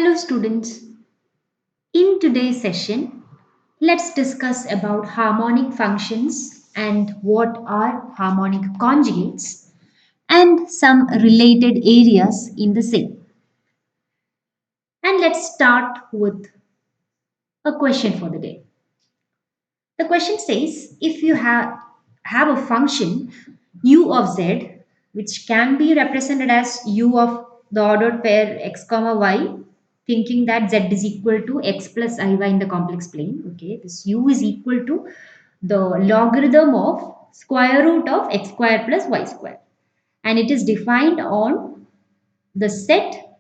Hello students. In today's session, let's discuss about harmonic functions and what are harmonic conjugates and some related areas in the same. And let's start with a question for the day. The question says if you have a function u of z which can be represented as u of the ordered pair x comma y, thinking that z is equal to x plus iy in the complex plane. Okay, this u is equal to the logarithm of square root of x square plus y square, and it is defined on the set,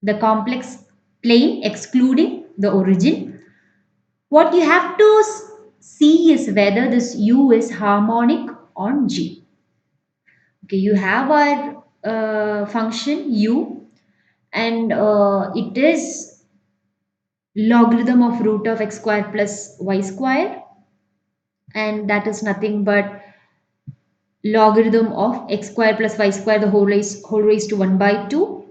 the complex plane excluding the origin. What you have to see is whether this u is harmonic on G. Okay, you have our function u, and it is logarithm of root of x square plus y square, and that is nothing but logarithm of x square plus y square the whole raised to 1 by 2.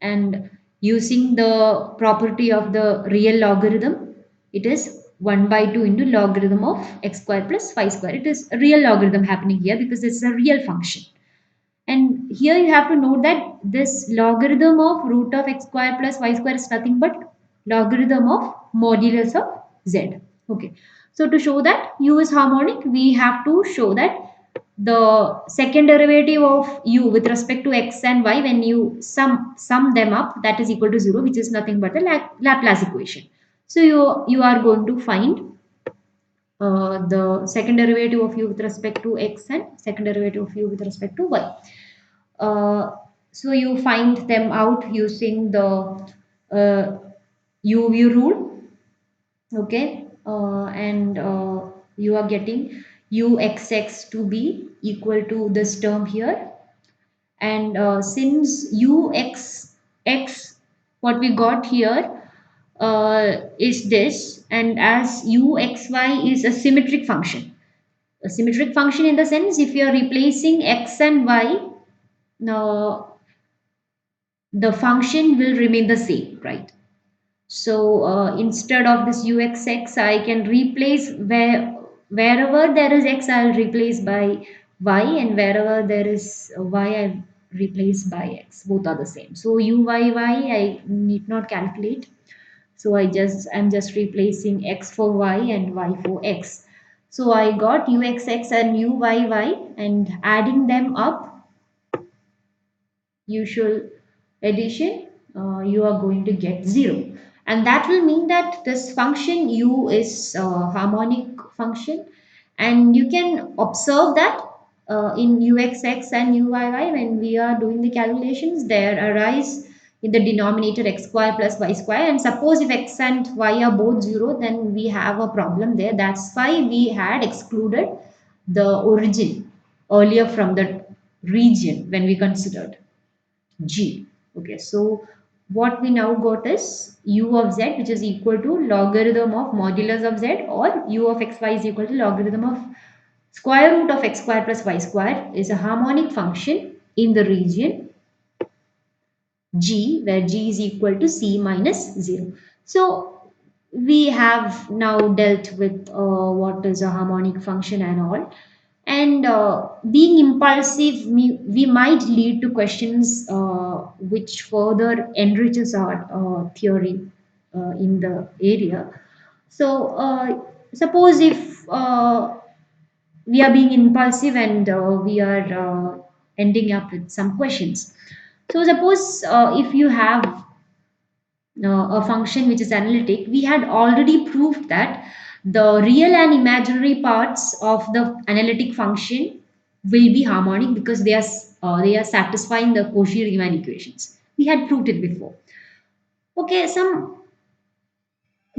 And using the property of the real logarithm, it is 1 by 2 into logarithm of x square plus y square. It is a real logarithm happening here because it's a real function. And here you have to note that this logarithm of root of x square plus y square is nothing but logarithm of modulus of z. Okay, so to show that u is harmonic, we have to show that the second derivative of u with respect to x and y, when you sum them up, that is equal to 0, which is nothing but a Laplace equation. So you are going to find the second derivative of u with respect to x and second derivative of u with respect to y. So you find them out using the u rule. Okay, and you are getting uxx to be equal to this term here. And since ux what we got here is this, and as uxy is a symmetric function. A symmetric function in the sense, if you are replacing x and y, now the function will remain the same, right? So instead of this uxx, I can replace wherever there is x, I'll replace by y, and wherever there is y, I replace by x. Both are the same. So uyy, I need not calculate. So I'm just replacing x for y and y for x. So I got uxx and uyy, and adding them up, usual addition, you are going to get 0, and that will mean that this function u is a harmonic function. And you can observe that in uxx and uyy, when we are doing the calculations, there arise in the denominator x square plus y square, and suppose if x and y are both 0, then we have a problem there. That's why we had excluded the origin earlier from the region when we considered G. Okay, so what we now got is u of z, which is equal to logarithm of modulus of z, or u of xy is equal to logarithm of square root of x square plus y square, is a harmonic function in the region G, where G is equal to C minus 0. So we have now dealt with what is a harmonic function and all. And being impulsive, we might lead to questions which further enriches our theory in the area. So suppose if we are being impulsive, and we are ending up with some questions. So suppose if you have a function which is analytic, we had already proved that the real and imaginary parts of the analytic function will be harmonic because they are satisfying the Cauchy-Riemann equations. We had proved it before. Okay, some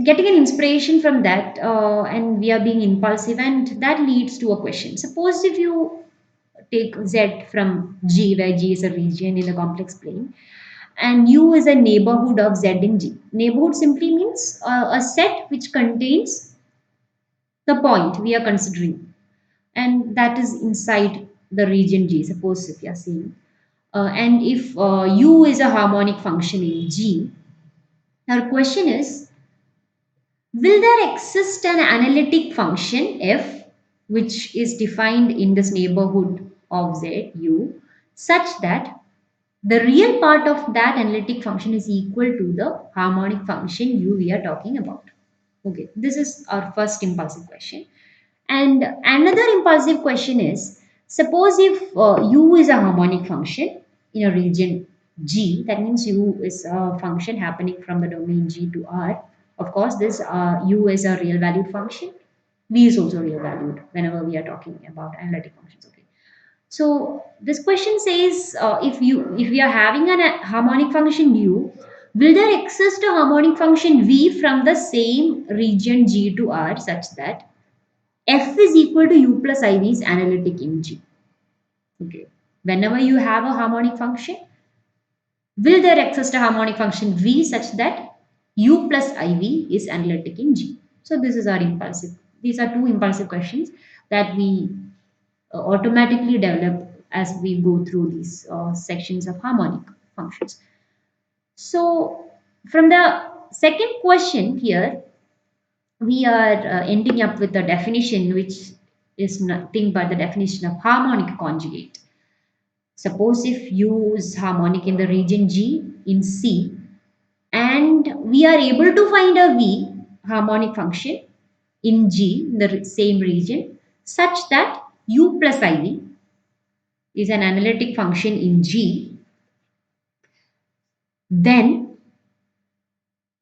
getting an inspiration from that, and we are being impulsive, and that leads to a question. Suppose if you take z from G, where G is a region in the complex plane, and U is a neighborhood of Z in G. Neighborhood simply means a set which contains the point we are considering, and that is inside the region G. Suppose if you are saying, and if U is a harmonic function in G, Our question is, will there exist an analytic function f which is defined in this neighborhood of z u such that the real part of that analytic function is equal to the harmonic function u we are talking about? Okay, this is our first impulsive question. And another impulsive question is, suppose if u is a harmonic function in a region G, that means u is a function happening from the domain G to R. Of course, this u is a real valued function. V is also real valued whenever we are talking about analytic functions. Okay. So this question says, if we are having a harmonic function u, will there exist a harmonic function v from the same region G to R such that f is equal to u plus iv is analytic in G? Okay. Whenever you have a harmonic function, will there exist a harmonic function v such that u plus iv is analytic in G? So this is our impulsive. These are two impulsive questions that we automatically develop as we go through these sections of harmonic functions. So from the second question here, we are ending up with a definition which is nothing but the definition of harmonic conjugate. Suppose if U is harmonic in the region G in C, and we are able to find a V harmonic function in G in the same region such that U plus IV is an analytic function in G, then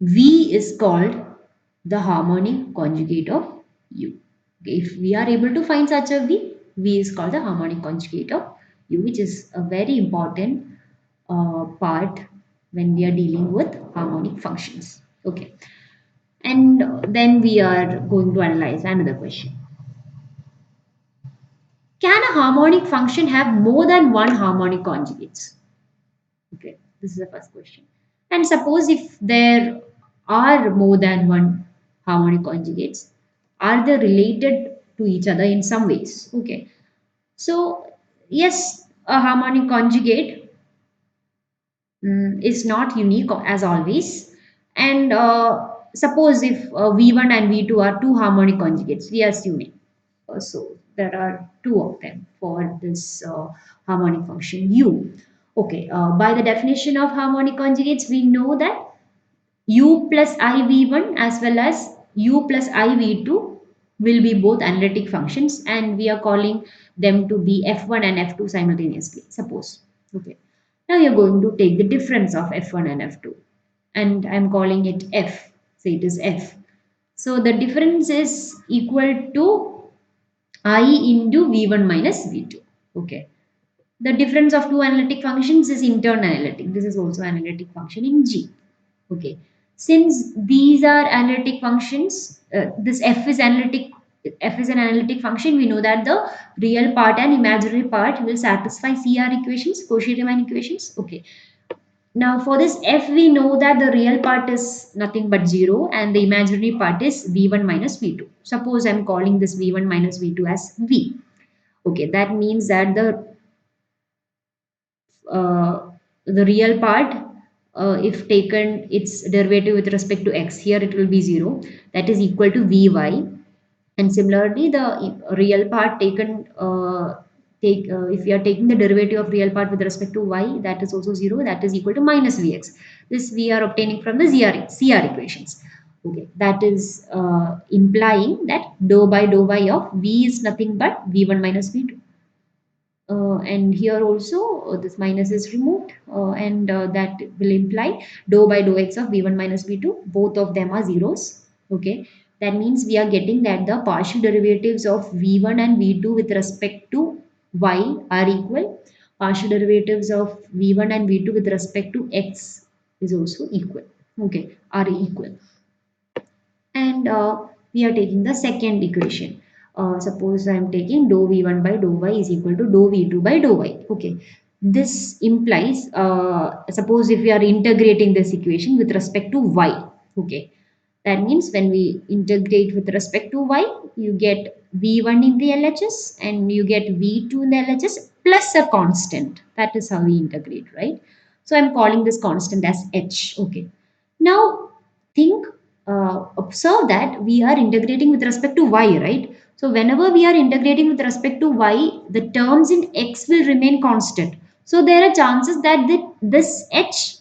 V is called the harmonic conjugate of U. Okay, if we are able to find such a V, V is called the harmonic conjugate of U, which is a very important part when we are dealing with harmonic functions. Okay, and then we are going to analyze another question. Can a harmonic function have more than one harmonic conjugates? Okay, this is the first question. And suppose if there are more than one harmonic conjugates, are they related to each other in some ways? Okay, so yes, a harmonic conjugate is not unique as always. And suppose if V1 and V2 are two harmonic conjugates, we are assuming. So there are two of them for this harmonic function U. Okay, by the definition of harmonic conjugates, we know that U plus IV1 as well as U plus IV2 will be both analytic functions, and we are calling them to be F1 and F2 simultaneously. Suppose. Okay. Now you're going to take the difference of F1 and F2, and I'm calling it F. So it is F. So the difference is equal to I into V1 minus V2. Okay. The difference of two analytic functions is in turn analytic. This is also analytic function in G. Okay. Since these are analytic functions, this F is an analytic function. We know that the real part and imaginary part will satisfy CR equations, Cauchy-Riemann equations. Okay. Now for this f, we know that the real part is nothing but 0 and the imaginary part is v1 minus v2. Suppose I'm calling this v1 minus v2 as v. Okay, that means that the real part, if taken its derivative with respect to x, here it will be 0, that is equal to vy. And similarly, the real part taken, if we are taking the derivative of real part with respect to y, that is also 0, that is equal to minus vx. This we are obtaining from the CR equations. Okay, that is implying that dou by dou y of v is nothing but v1 minus v2. And here also this minus is removed, and that will imply dou by dou x of v1 minus v2, both of them are zeros. Okay, that means we are getting that the partial derivatives of v1 and v2 with respect to y are equal. Partial derivatives of v1 and v2 with respect to x is also equal. Okay, are equal. And we are taking the second equation. Suppose I am taking dou v1 by dou y is equal to dou v2 by dou y. Okay, this implies, suppose if we are integrating this equation with respect to y. Okay, that means when we integrate with respect to y, you get v1 in the LHS and you get v2 in the LHS plus a constant. That is how we integrate, right? So I'm calling this constant as h. Okay, now think, observe that we are integrating with respect to y, right? So whenever we are integrating with respect to y, the terms in x will remain constant. So there are chances that this h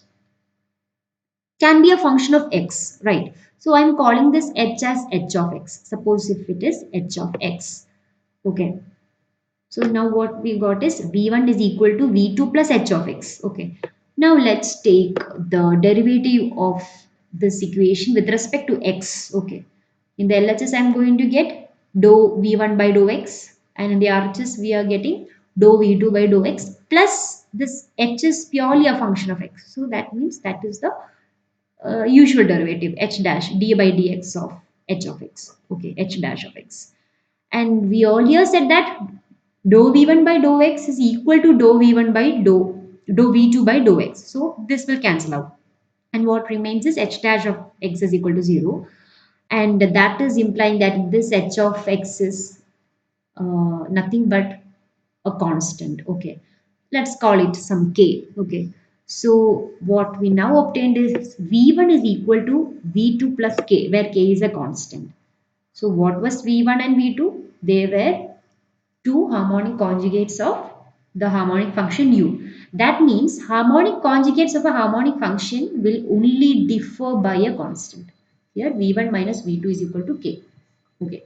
can be a function of x, right? So I'm calling this h as h of x. Suppose if it is h of x. Okay. So now what we got is v1 is equal to v2 plus h of x. Okay. Now let's take the derivative of this equation with respect to x. Okay. In the LHS, I'm going to get dou v1 by dou x, and in the RHS, we are getting dou v2 by dou x plus this h is purely a function of x. So that means that is the usual derivative h dash d by dx of h of x. Okay, h dash of x. And we earlier said that dou v1 by dou x is equal to dou v1 by dou v2 by dou x. So this will cancel out. And what remains is h dash of x is equal to 0. And that is implying that this h of x is nothing but a constant. Okay, let's call it some k. Okay, so what we now obtained is v1 is equal to v2 plus k, where k is a constant. So what was v1 and v2? They were two harmonic conjugates of the harmonic function u. That means harmonic conjugates of a harmonic function will only differ by a constant. Here v1 minus v2 is equal to k. Okay,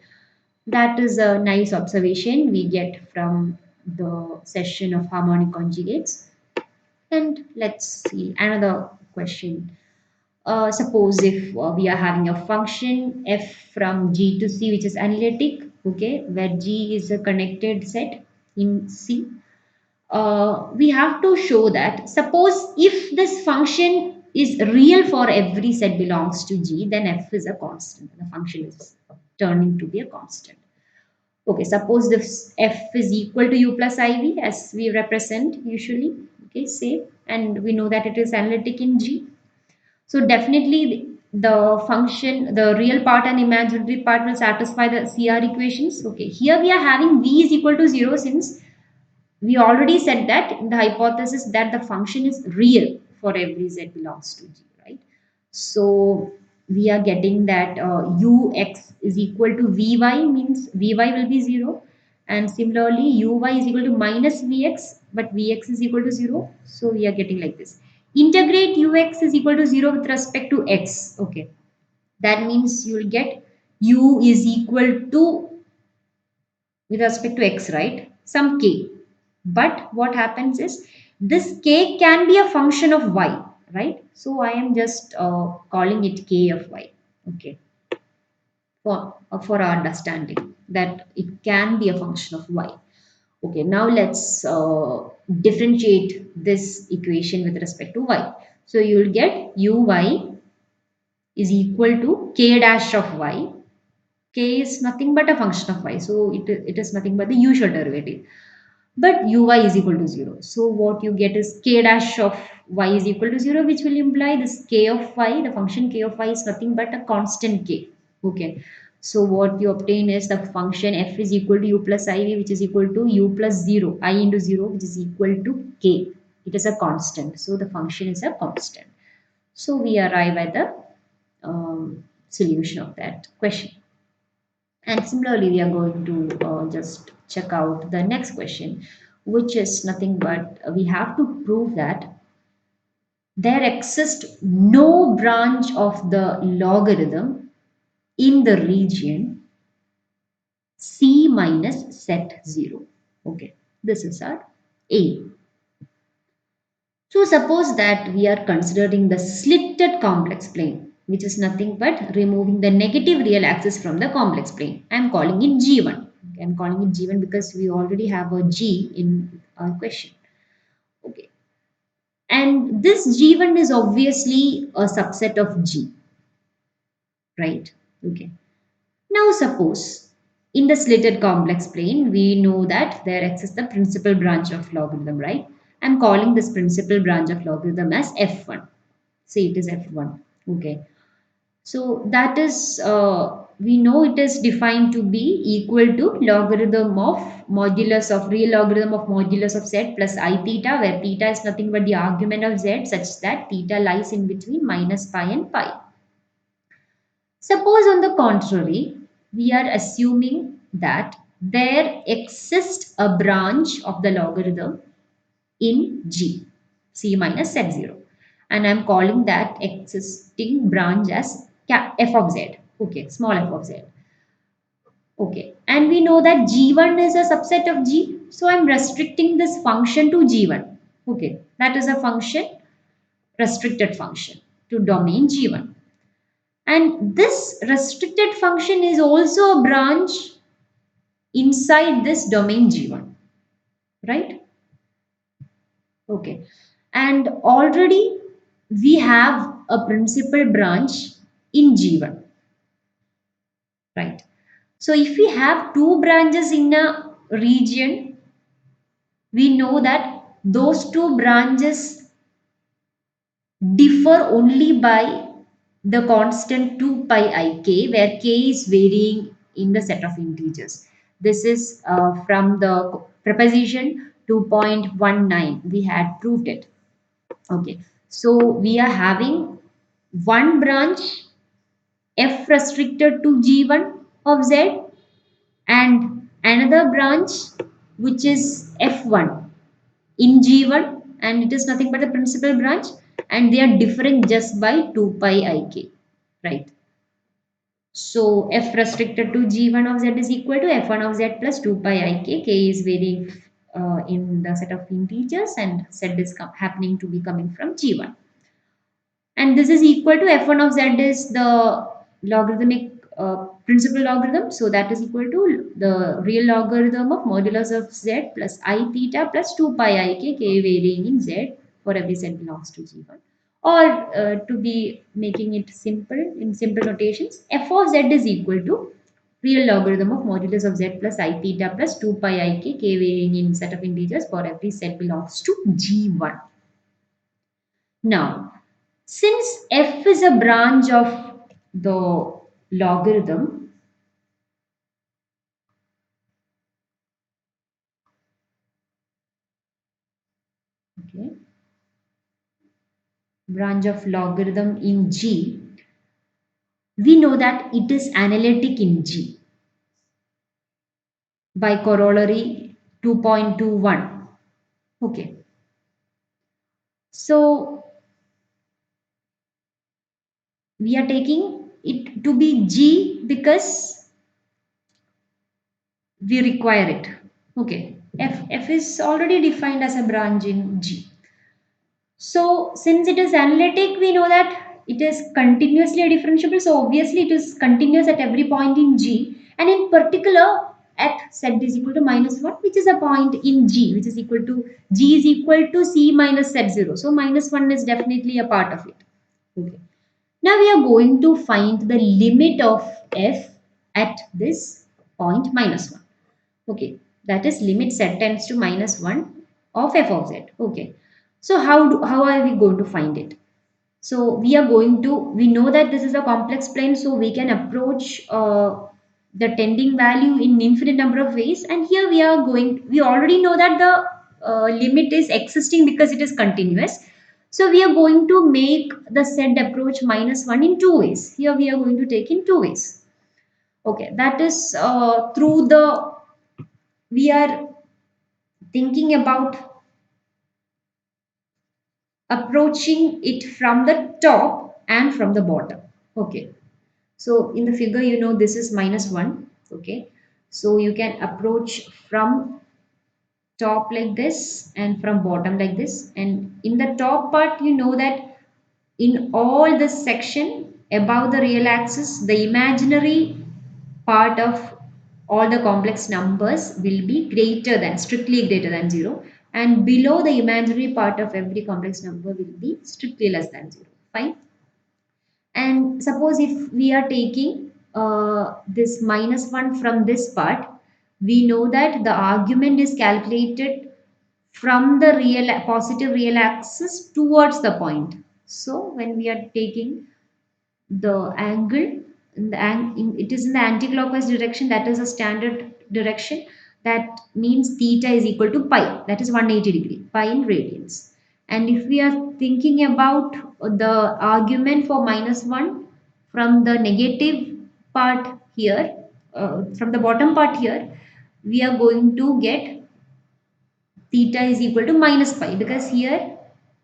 that is a nice observation we get from the session of harmonic conjugates. And let's see another question. Suppose if we are having a function f from G to C, which is analytic, okay, where G is a connected set in C, we have to show that suppose if this function is real for every set belongs to G, then f is a constant. The function is turning to be a constant. Okay, suppose this f is equal to u plus iv as we represent usually. Okay, say, and we know that it is analytic in G. So definitely the function, the real part and imaginary part will satisfy the CR equations. Okay, here we are having v is equal to 0 since we already said that in the hypothesis that the function is real for every z belongs to G, right? So we are getting that ux is equal to vy means vy will be 0, and similarly uy is equal to minus vx, but vx is equal to 0. So we are getting like this. Integrate ux is equal to 0 with respect to x. Okay, that means you will get u is equal to with respect to x, right? Some k. But what happens is this k can be a function of y, right? So I am just calling it k of y. Okay, for our understanding that it can be a function of y. Okay, now let's differentiate this equation with respect to y. So you will get uy is equal to k dash of y. K is nothing but a function of y, so it is nothing but the usual derivative. But uy is equal to 0. So what you get is k dash of y is equal to 0, which will imply this k of y, the function k of y is nothing but a constant k. Okay. So what you obtain is the function f is equal to u plus iv, which is equal to u plus 0, I into 0, which is equal to k. It is a constant. So the function is a constant. So we arrive at the solution of that question. And similarly, we are going to just check out the next question, which is nothing but we have to prove that there exists no branch of the logarithm in the region C minus set 0. Okay, this is our aim. So suppose that we are considering the slitted complex plane, which is nothing but removing the negative real axis from the complex plane. I am calling it G1. Okay, I am calling it G1 because we already have a G in our question. Okay. And this G1 is obviously a subset of G, right? Okay. Now suppose in the slitted complex plane, we know that there exists the principal branch of logarithm, right? I'm calling this principal branch of logarithm as F1. Say it is F1. Okay. So that is, we know it is defined to be equal to logarithm of modulus of real logarithm of modulus of z plus I theta, where theta is nothing but the argument of z such that theta lies in between minus pi and pi. Suppose on the contrary, we are assuming that there exists a branch of the logarithm in g, c minus z0, and I'm calling that existing branch as f of z. Okay, small f of z. Okay, and we know that g1 is a subset of g, so I'm restricting this function to g1. Okay, that is a function, restricted function to domain g1. And this restricted function is also a branch inside this domain g1, right? Okay, and already we have a principal branch in g1, right? So if we have two branches in a region, we know that those two branches differ only by the constant 2 pi I k, where k is varying in the set of integers. This is from the proposition 2.19. We had proved it. Okay, so we are having one branch f restricted to g1 of z, and another branch which is f1 in G1, and it is nothing but the principal branch, and they are differing just by 2 pi ik, right? So f restricted to G1 of z is equal to f1 of z plus 2 pi ik. K is varying in the set of integers, and z is happening to be coming from G1. And this is equal to f1 of z is the logarithmic principal logarithm, so that is equal to the real logarithm of modulus of z plus I theta plus 2 pi I k, k varying in z for every z belongs to g1. Or to be making it simple in simple notations, f of z is equal to real logarithm of modulus of z plus I theta plus 2 pi I k, k varying in set of integers for every z belongs to g1. Now, since f is a branch of the logarithm, okay, branch of logarithm in G, we know that it is analytic in G by corollary 2.21. Okay, so we are taking it to be G because we require it. Okay, f is already defined as a branch in G. So since it is analytic, we know that it is continuously differentiable. So obviously it is continuous at every point in G, and in particular at z is equal to minus 1, which is a point in G, which is equal to G is equal to C minus z0. So minus 1 is definitely a part of it. Okay. Now we are going to find the limit of f at this point minus 1. Okay, that is limit z tends to minus 1 of f of z. Okay, so how are we going to find it? So we are going to, we know that this is a complex plane, so we can approach the tending value in infinite number of ways, and here we are going, we already know that the limit is existing because it is continuous. So we are going to make the said approach minus 1 in two ways. Here we are going to take in two ways. Okay, that is through the, we are thinking about approaching it from the top and from the bottom. Okay, so in the figure, you know, this is minus 1. Okay, so you can approach from top like this and from bottom like this, and in the top part, you know that in all this section above the real axis, the imaginary part of all the complex numbers will be greater than, strictly greater than 0, and below the imaginary part of every complex number will be strictly less than 0. Fine. And suppose if we are taking this minus 1 from this part, we know that the argument is calculated from the real positive real axis towards the point. So when we are taking the angle in the it is in the anti-clockwise direction, that is a standard direction, that means theta is equal to pi, that is 180 degree, pi in radians. And if we are thinking about the argument for minus 1 from the negative part here, from the bottom part here, we are going to get theta is equal to minus pi, because here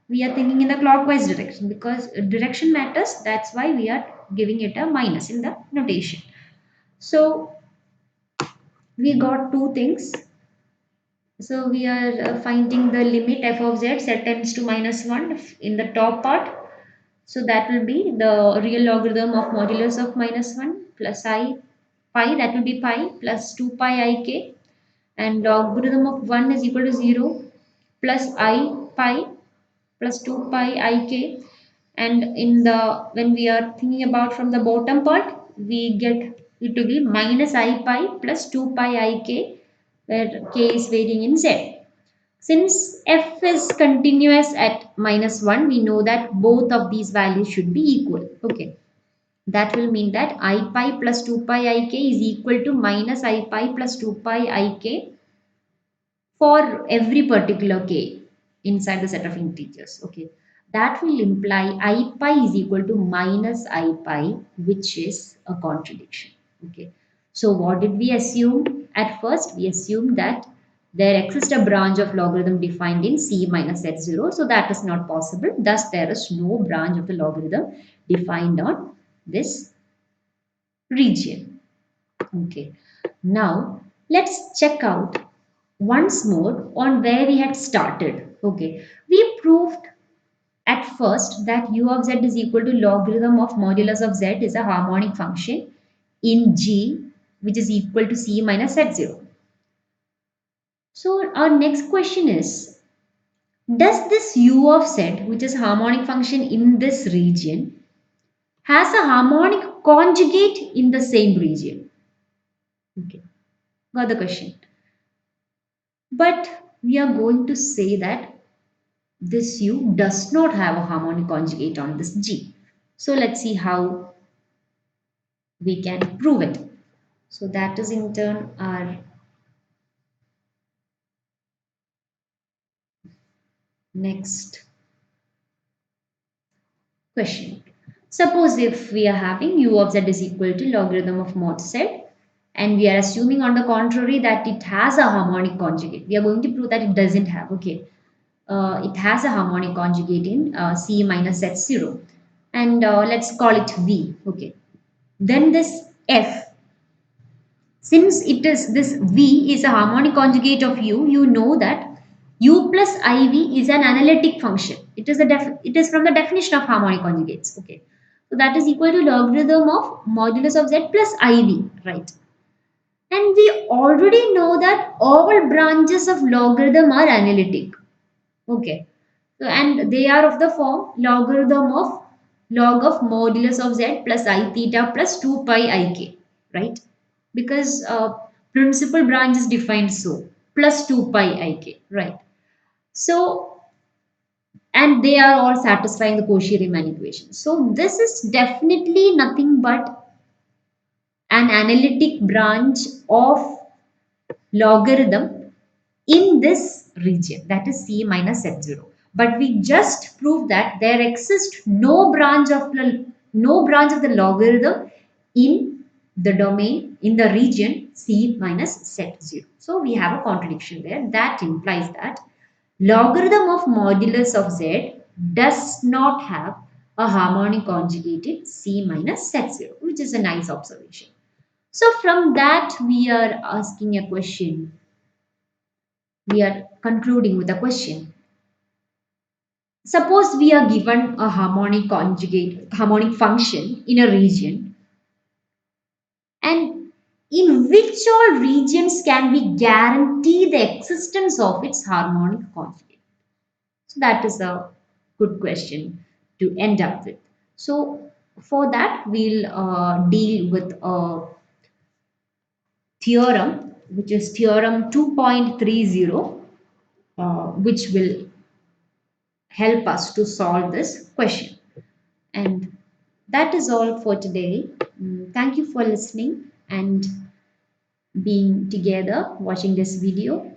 we are thinking in the clockwise direction, because direction matters. That's why we are giving it a minus in the notation. So we got two things. So we are finding the limit f of z set tends to minus 1 in the top part. So that will be the real logarithm of modulus of minus 1 plus I pi, that will be pi plus 2 pi I k, and logarithm of 1 is equal to 0 plus I pi plus 2 pi I k. And in the, when we are thinking about from the bottom part, we get it to be minus I pi plus 2 pi I k, where k is varying in z. Since f is continuous at minus 1, we know that both of these values should be equal. Okay. That will mean that I pi plus 2 pi I k is equal to minus I pi plus 2 pi I k for every particular k inside the set of integers. Okay. That will imply I pi is equal to minus I pi, which is a contradiction. Okay. So what did we assume at first? We assumed that there exists a branch of logarithm defined in c minus z0. So that is not possible. Thus, there is no branch of the logarithm defined on this region. Okay. Now, let's check out once more on where we had started. Okay. We proved at first that u of z is equal to logarithm of modulus of z is a harmonic function in G, which is equal to c minus z0. So our next question is, does this u of z, which is harmonic function in this region, has a harmonic conjugate in the same region? Okay, got the question. But we are going to say that this u does not have a harmonic conjugate on this G. So let's see how we can prove it. So that is in turn our next question. Suppose if we are having u of z is equal to logarithm of mod z, and we are assuming on the contrary that it has a harmonic conjugate. We are going to prove that it doesn't have. Okay. It has a harmonic conjugate in c minus z0, and let's call it v. Okay. Then this f, since it is this v is a harmonic conjugate of u, you know that u plus iv is an analytic function. It is from the definition of harmonic conjugates. Okay, so that is equal to logarithm of modulus of z plus iv, right? And we already know that all branches of logarithm are analytic. Okay, so, and they are of the form logarithm of log of modulus of z plus I theta plus 2 pi I k, right? Because principal branch is defined so, plus 2 pi I k, right? So, and they are all satisfying the Cauchy-Riemann equation. So this is definitely nothing but an analytic branch of logarithm in this region, that is c minus z0. But we just proved that there exists no branch of the logarithm in the domain in the region c minus z0. So we have a contradiction there. That implies that logarithm of modulus of z does not have a harmonic conjugate in c minus z0, which is a nice observation. So from that we are asking a question. We are concluding with a question. Suppose we are given a harmonic function in a region, and in which all regions can we guarantee the existence of its harmonic conjugate? So that is a good question to end up with. So for that, we'll deal with a theorem, which is theorem 2.30, which will help us to solve this question. And that is all for today. Thank you for listening and being together watching this video.